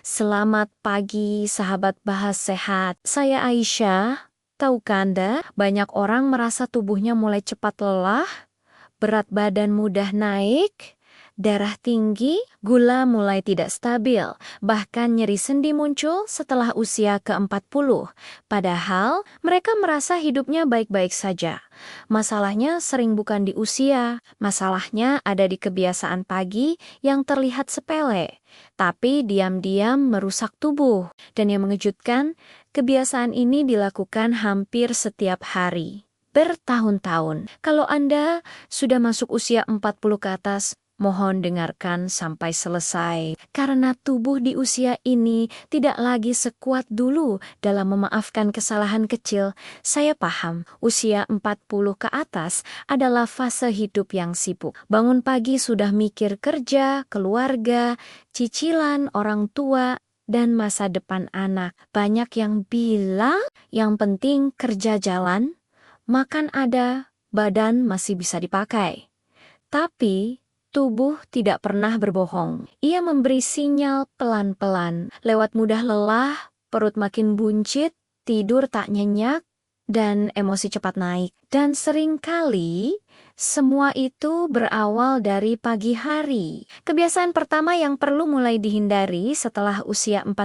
Selamat pagi, sahabat bahas sehat. Saya Aisyah. Tahukah Anda, banyak orang merasa tubuhnya mulai cepat lelah, berat badan mudah naik, darah tinggi, gula mulai tidak stabil, bahkan nyeri sendi muncul setelah usia ke-40. Padahal mereka merasa hidupnya baik-baik saja. Masalahnya sering bukan di usia, masalahnya ada di kebiasaan pagi yang terlihat sepele, tapi diam-diam merusak tubuh. Dan yang mengejutkan, kebiasaan ini dilakukan hampir setiap hari bertahun-tahun. Kalau Anda sudah masuk usia 40 ke atas, mohon dengarkan sampai selesai. Karena tubuh di usia ini tidak lagi sekuat dulu dalam memaafkan kesalahan kecil. Saya paham, usia 40 ke atas adalah fase hidup yang sibuk. Bangun pagi sudah mikir kerja, keluarga, cicilan orang tua, dan masa depan anak. Banyak yang bilang yang penting kerja jalan, makan ada, badan masih bisa dipakai. Tapi, tubuh tidak pernah berbohong. Ia memberi sinyal pelan-pelan. Lewat mudah lelah, perut makin buncit, tidur tak nyenyak, dan emosi cepat naik. Dan seringkali, semua itu berawal dari pagi hari. Kebiasaan pertama yang perlu mulai dihindari setelah usia 40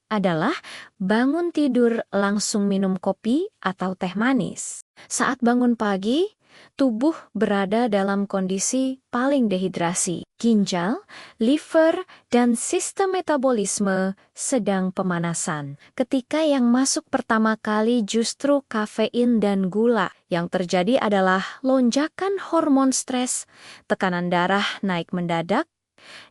adalah bangun tidur langsung minum kopi atau teh manis. Saat bangun pagi, tubuh berada dalam kondisi paling dehidrasi. Ginjal, liver, dan sistem metabolisme sedang pemanasan. Ketika yang masuk pertama kali justru kafein dan gula. Yang terjadi adalah lonjakan hormon stres, tekanan darah naik mendadak,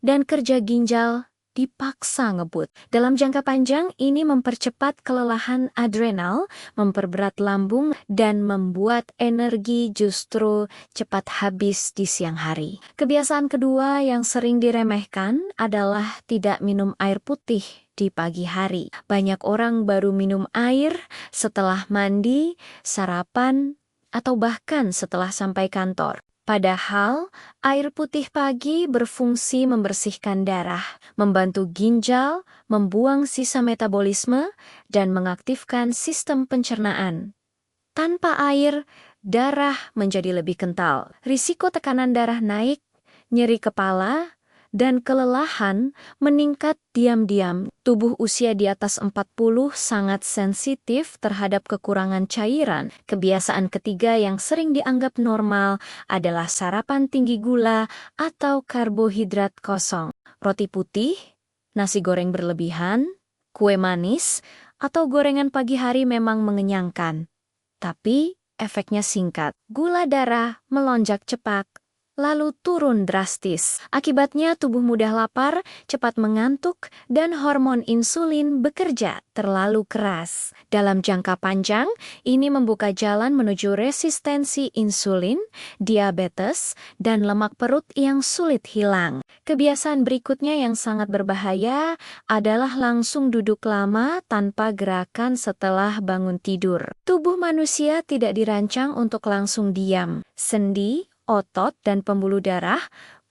dan kerja ginjal dipaksa ngebut. Dalam jangka panjang, ini mempercepat kelelahan adrenal, memperberat lambung, dan membuat energi justru cepat habis di siang hari. Kebiasaan kedua yang sering diremehkan adalah tidak minum air putih di pagi hari. Banyak orang baru minum air setelah mandi, sarapan, atau bahkan setelah sampai kantor. Padahal, air putih pagi berfungsi membersihkan darah, membantu ginjal, membuang sisa metabolisme, dan mengaktifkan sistem pencernaan. Tanpa air, darah menjadi lebih kental. Risiko tekanan darah naik, nyeri kepala, dan kelelahan meningkat diam-diam. Tubuh usia di atas 40 sangat sensitif terhadap kekurangan cairan. Kebiasaan ketiga yang sering dianggap normal adalah sarapan tinggi gula atau karbohidrat kosong. Roti putih, nasi goreng berlebihan, kue manis, atau gorengan pagi hari memang mengenyangkan. Tapi efeknya singkat. Gula darah melonjak cepat, lalu turun drastis. Akibatnya tubuh mudah lapar, cepat mengantuk, dan hormon insulin bekerja terlalu keras. Dalam jangka panjang, ini membuka jalan menuju resistensi insulin, diabetes, dan lemak perut yang sulit hilang. Kebiasaan berikutnya yang sangat berbahaya adalah langsung duduk lama tanpa gerakan setelah bangun tidur. Tubuh manusia tidak dirancang untuk langsung diam. Sendi, otot, dan pembuluh darah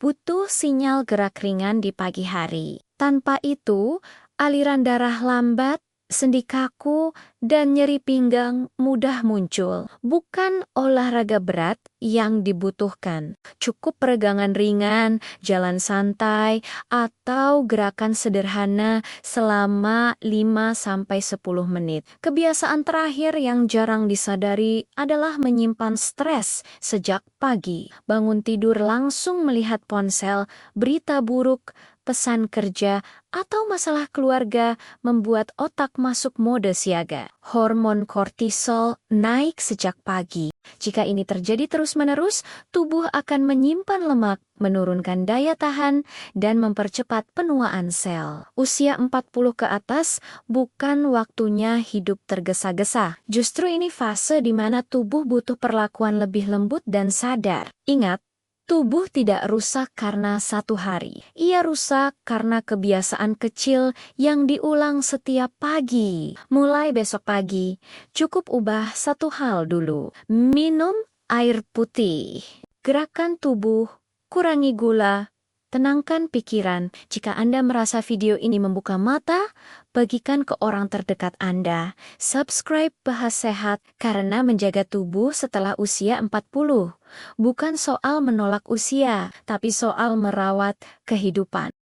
butuh sinyal gerak ringan di pagi hari. Tanpa itu, aliran darah lambat, sendi kaku, dan nyeri pinggang mudah muncul. Bukan olahraga berat yang dibutuhkan. Cukup peregangan ringan, jalan santai, atau gerakan sederhana selama 5-10 menit. Kebiasaan terakhir yang jarang disadari adalah menyimpan stres sejak pagi. Bangun tidur langsung melihat ponsel, berita buruk, pesan kerja, atau masalah keluarga membuat otak masuk mode siaga. Hormon kortisol naik sejak pagi. Jika ini terjadi terus-menerus, tubuh akan menyimpan lemak, menurunkan daya tahan, dan mempercepat penuaan sel. Usia 40 ke atas bukan waktunya hidup tergesa-gesa. Justru ini fase di mana tubuh butuh perlakuan lebih lembut dan sadar. Ingat, tubuh tidak rusak karena satu hari. Ia rusak karena kebiasaan kecil yang diulang setiap pagi. Mulai besok pagi, cukup ubah satu hal dulu. Minum air putih. Gerakan tubuh, kurangi gula, Tenangkan pikiran. Jika Anda merasa video ini membuka mata, bagikan ke orang terdekat Anda. Subscribe Bahas Sehat karena menjaga tubuh setelah usia 40. Bukan soal menolak usia, tapi soal merawat kehidupan.